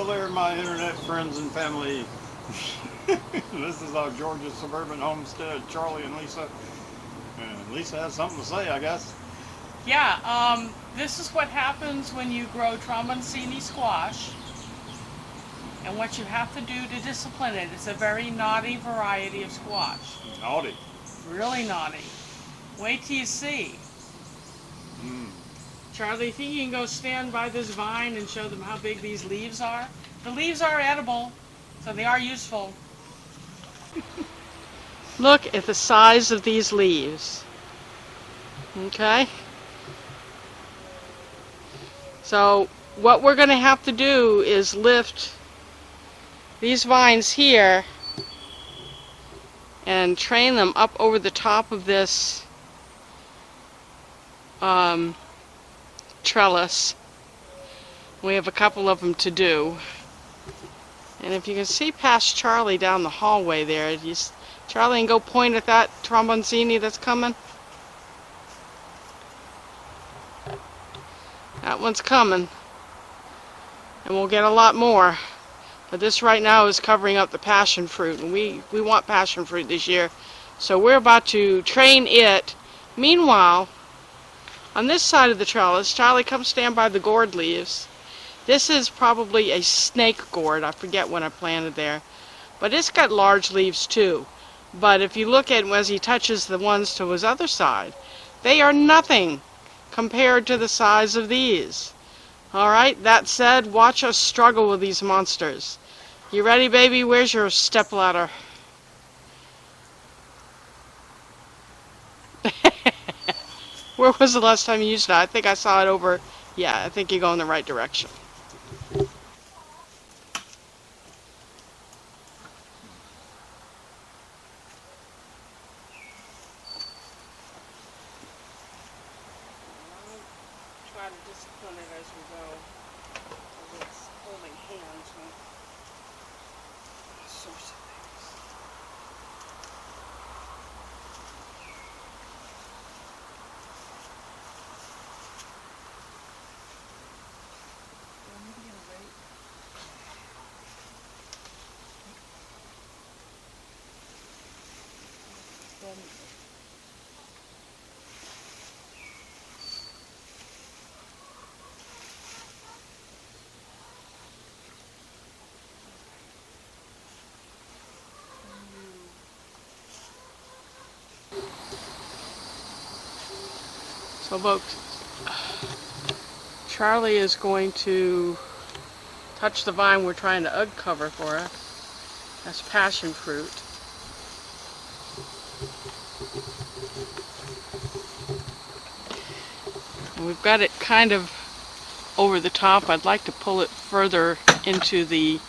Hello there, my internet friends and family. This is our Georgia suburban homestead, Charlie and Lisa. And Lisa has something to say, I guess. Yeah, this is what happens when you grow tromboncini squash, and what you have to do to discipline it. It's a very naughty variety of squash. Naughty. Really naughty. Wait till you see. Mm. Charlie, think you can go stand by this vine and show them how big these leaves are? The leaves are edible, so they are useful. Look at the size of these leaves. Okay? So what we're going to have to do is lift these vines here and train them up over the top of this trellis. We have a couple of them to do. And if you can see past Charlie down the hallway there, Charlie, and go point at that tromboncini that's coming. That one's coming. And we'll get a lot more. But this right now is covering up the passion fruit. And we want passion fruit this year. So we're about to train it. Meanwhile, on this side of the trellis, Charlie, come stand by the gourd leaves. This is probably a snake gourd. I forget when I planted there. But it's got large leaves too. But if you look at as he touches the ones to his other side, they are nothing compared to the size of these. Alright, that said, watch us struggle with these monsters. You ready, baby? Where's your stepladder? Where was the last time you used it? I think I saw it over. Yeah, I think you go in the right direction. Try to discipline it as we go. It's holding hands with all sorts of things. So folks, Charlie is going to touch the vine we're trying to uncover for us. That's passion fruit. And we've got it kind of over the top. I'd like to pull it further into the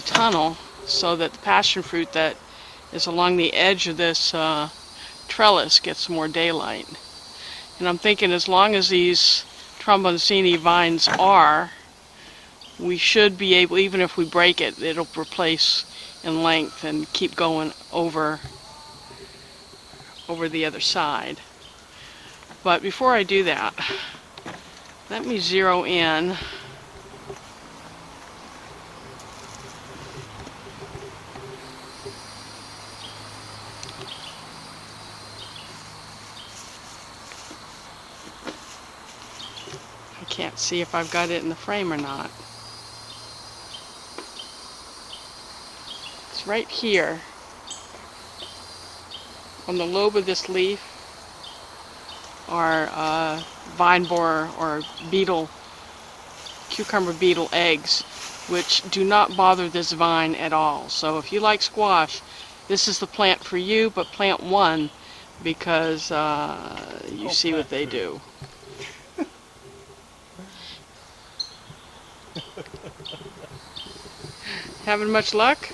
tunnel so that the passion fruit that is along the edge of this trellis gets more daylight. And I'm thinking as long as these tromboncini vines are, we should be able, even if we break it, it'll replace in length and keep going over the other side. But before I do that, let me zero in I can't see if I've got it in the frame or not. It's right here on the lobe of this leaf are vine borer or beetle, cucumber beetle eggs, which do not bother this vine at all. So if you like squash, this is the plant for you, but plant one because you see what they do. Having much luck?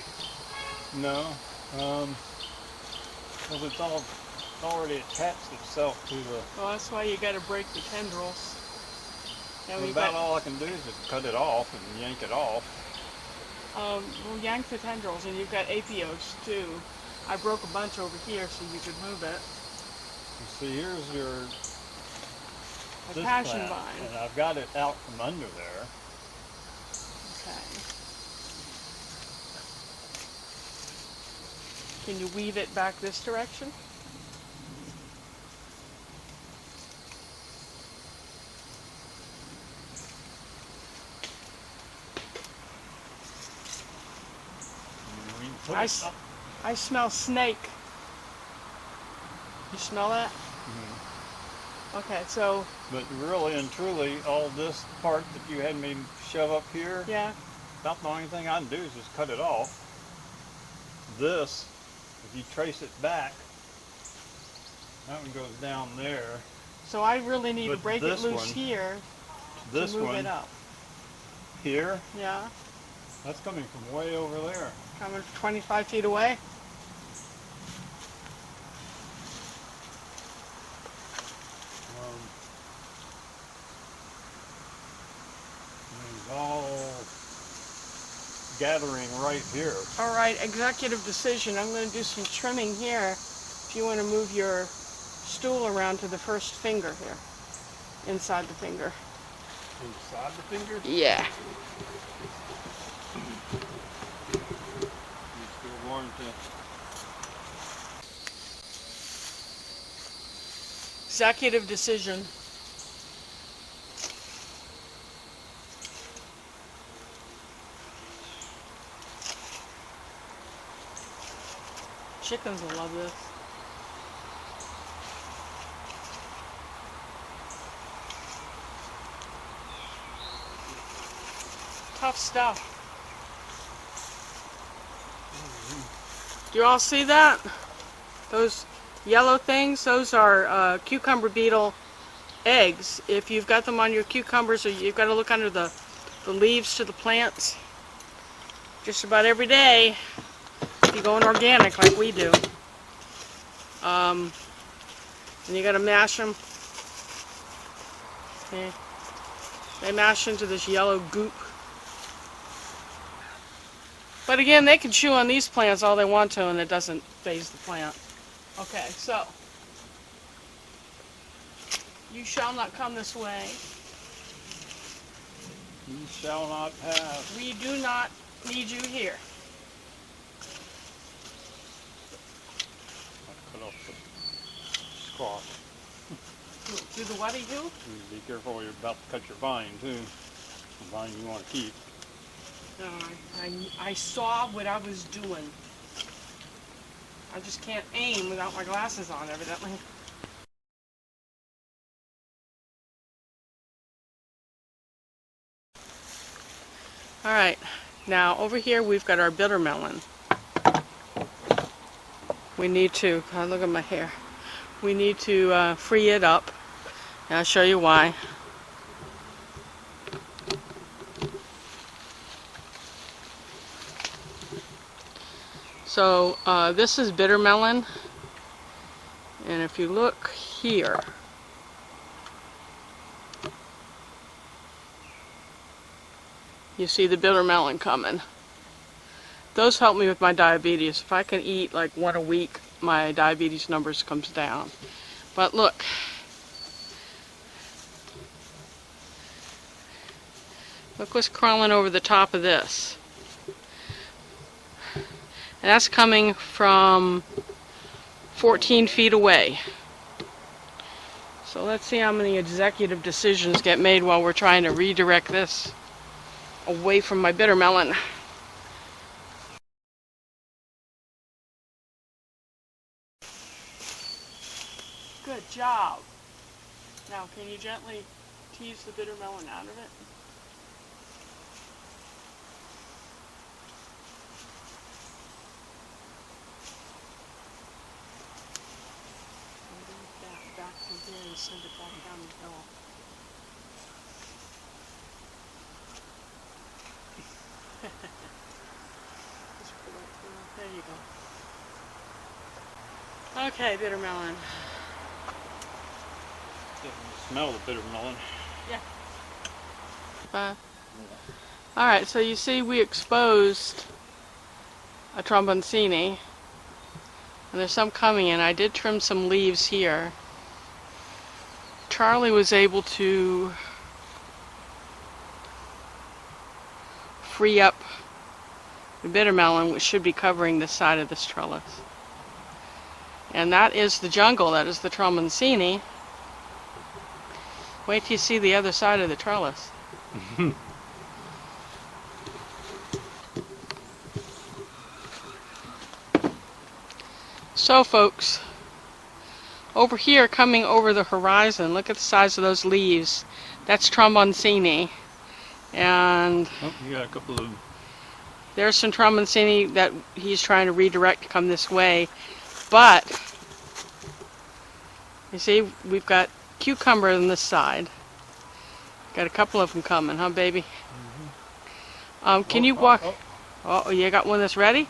No. Because it's already attached itself to the... Well, that's why you got to break the tendrils. About all I can do is just cut it off and yank it off. We'll yank the tendrils, and you've got apios too. I broke a bunch over here so you could move it. You see, here's your passion vine. and I've got it out from under there. Okay. Can you weave it back this direction? We can put I, it up. I smell snake. You smell that? Okay, so But really and truly, all this part that you had me shove up here, yeah. about the only thing I can do is just cut it off. This, if you trace it back, that one goes down there. So I really need to But break it this loose one- here This to move one it up. here, Yeah, that's coming from way over there. coming 25 feet away. It's all gathering right here. All right, executive decision. I'm going to do some trimming here. If you want to move your stool around to the first finger here, inside the finger. Inside the finger? Yeah. You still going to... Executive decision. Chickens will love this. Tough stuff. Do you all see that? Those yellow things, those are cucumber beetle eggs. If you've got them on your cucumbers, or you've got to look under the leaves to the plants just about every day if you're going organic like we do. And you got to mash them. Okay. They mash into this yellow goop. But again, they can chew on these plants all they want to and it doesn't phase the plant. Okay, so you shall not come this way. You shall not pass. We do not need you here. Cut off the squash. Do the what do you do? Be careful, you're about to cut your vine too. The vine you want to keep. No, I saw what I was doing. I just can't aim without my glasses on, evidently. Alright, now over here we've got our bitter melon. We need to, look at my hair. We need to free it up. And I'll show you why. So this is bitter melon, and if you look here, you see the bitter melon coming. Those help me with my diabetes. If I can eat like one a week, my diabetes numbers comes down. But look, look what's crawling over the top of this. And that's coming from 14 feet away. So let's see how many executive decisions get made while we're trying to redirect this away from my bitter melon. Good job. Now, can you gently tease the bitter melon out of it? Back from here and send it back down the hill. Just pull it through. There you go. Okay, bitter melon. Smell the bitter melon. Yeah. Alright, so you see we exposed a tromboncini. And there's some coming in. I did trim some leaves here. Charlie was able to free up the bitter melon, which should be covering this side of this trellis. And that is the jungle. That is the tromboncini. Wait till you see the other side of the trellis. So folks, over here coming over the horizon, look at the size of those leaves. That's tromboncini. And oh, you got a couple of... there's some tromboncini that he's trying to redirect to come this way. But, you see, we've got cucumber on this side. Got a couple of them coming, huh, baby? Can you walk... Oh, you got one that's ready?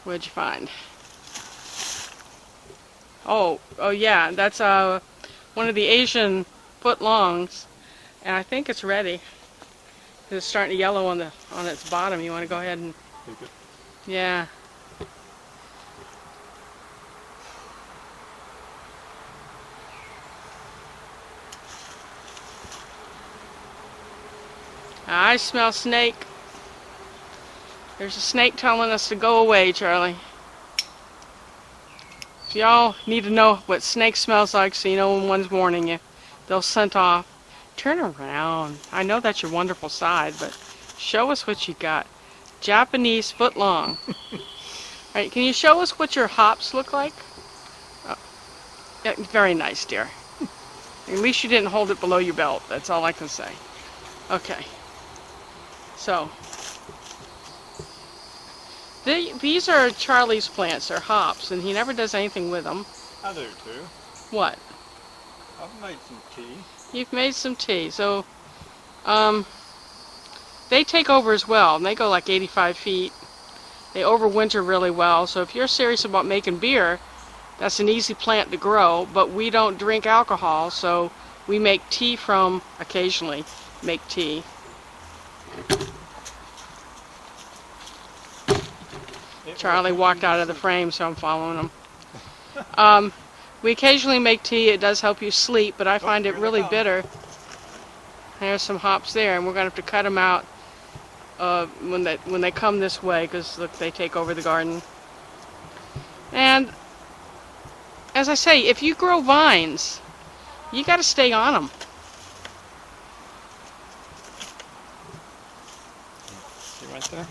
What'd you find? Oh yeah, that's one of the Asian footlongs, and I think it's ready. It's starting to yellow on its bottom. You want to go ahead and... take it? Yeah. I smell snake. There's a snake telling us to go away, Charlie. If y'all need to know what snake smells like so you know when one's warning you, they'll scent off. Turn around. I know that's your wonderful side, but show us what you got. Japanese footlong. Alright, can you show us what your hops look like? Oh, yeah, very nice, dear. At least you didn't hold it below your belt. That's all I can say. Okay. So, these are Charlie's plants. They're hops, and he never does anything with them. I do too. What? I've made some tea. You've made some tea. So, they take over as well. And they go like 85 feet. They overwinter really well. So if you're serious about making beer, that's an easy plant to grow. But we don't drink alcohol, so we make tea from, occasionally, make tea. Charlie walked out of the frame, so I'm following him. We occasionally make tea. It does help you sleep, but I find it really bitter. There's some hops there, and we're going to have to cut them out when they come this way, because look, they take over the garden. And as I say, if you grow vines, you got to stay on them. See right there?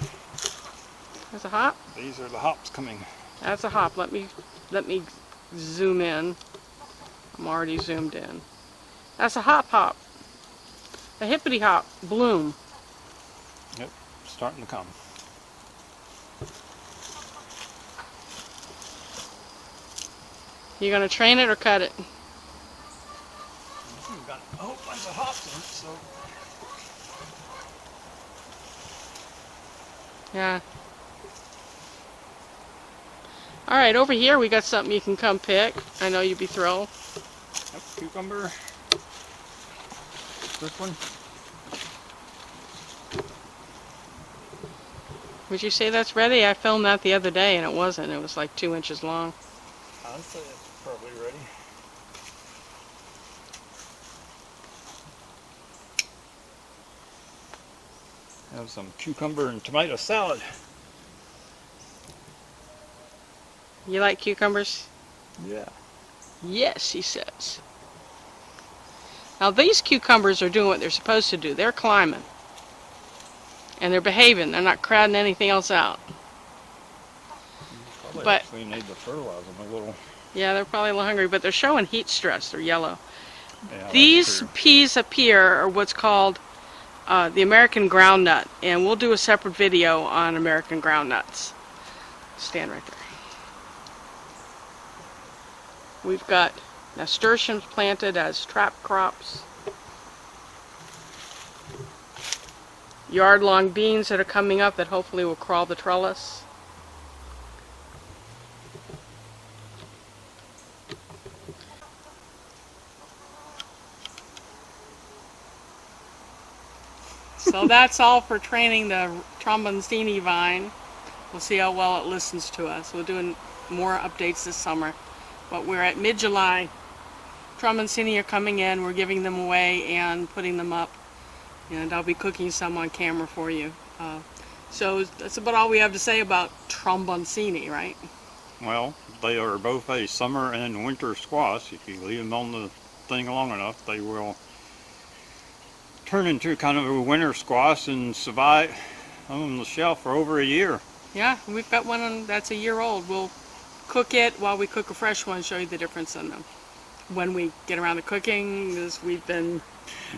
That's a hop? These are the hops coming. That's a hop. Let me zoom in. I'm already zoomed in. That's a hop. A hippity hop bloom. Yep, starting to come. You gonna train it or cut it? We've got a whole bunch of hops in it, so... Yeah. Alright, over here we got something you can come pick. I know you'd be thrilled. Yep, cucumber. This one. Would you say that's ready? I filmed that the other day and it wasn't. It was like 2 inches long. I'd say it's probably ready. Have some cucumber and tomato salad. You like cucumbers? Yeah. Yes, he says. Now these cucumbers are doing what they're supposed to do. They're climbing. And they're behaving. They're not crowding anything else out. Probably But actually need to fertilize them a little. yeah, they're probably a little hungry, but they're showing heat stress. They're yellow. Yeah, These peas up here are what's called the American groundnut, and we'll do a separate video on American groundnuts. Stand right there. We've got nasturtiums planted as trap crops. Yard-long beans that are coming up that hopefully will crawl the trellis. So that's all for training the tromboncini vine. We'll see how well it listens to us. We're doing more updates this summer. But we're at mid-July. Tromboncini are coming in. We're giving them away and putting them up. and I'll be cooking some on camera for you. So that's about all we have to say about tromboncini, right? Well, they are both a summer and winter squash. If you leave them on the thing long enough, they will turn into kind of a winter squash and survive on the shelf for over a year. Yeah, we've got one that's a year old. We'll cook it while we cook a fresh one, show you the difference in them. When we get around to cooking, as we've been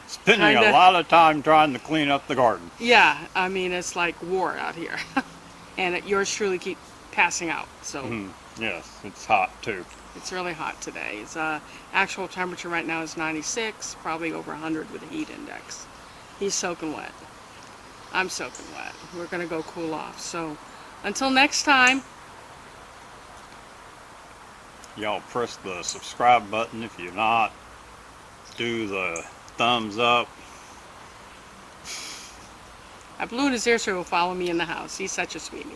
Spending a lot of time trying to clean up the garden. yeah, I mean, it's like war out here. And yours truly keep passing out, so Yes, it's hot too. it's really hot today. It's actual temperature right now is 96, probably over 100 with a heat index. He's soaking wet. I'm soaking wet. We're gonna go cool off. So until next time. Y'all press the subscribe button. If you're not, do the thumbs up. I blew in his ear so he'll follow me in the house. He's such a sweetie.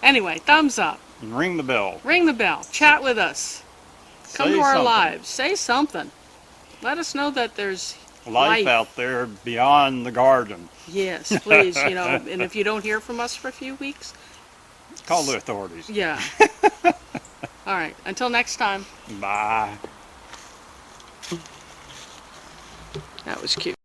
Anyway, thumbs up. And ring the bell. Ring the bell. Chat with us. Come Say to our something. lives. Say something. Let us know that there's Life out there beyond the garden. Yes, please. You know, and if you don't hear from us for a few weeks, Call the authorities. yeah. All right. Until next time. Bye. That was cute.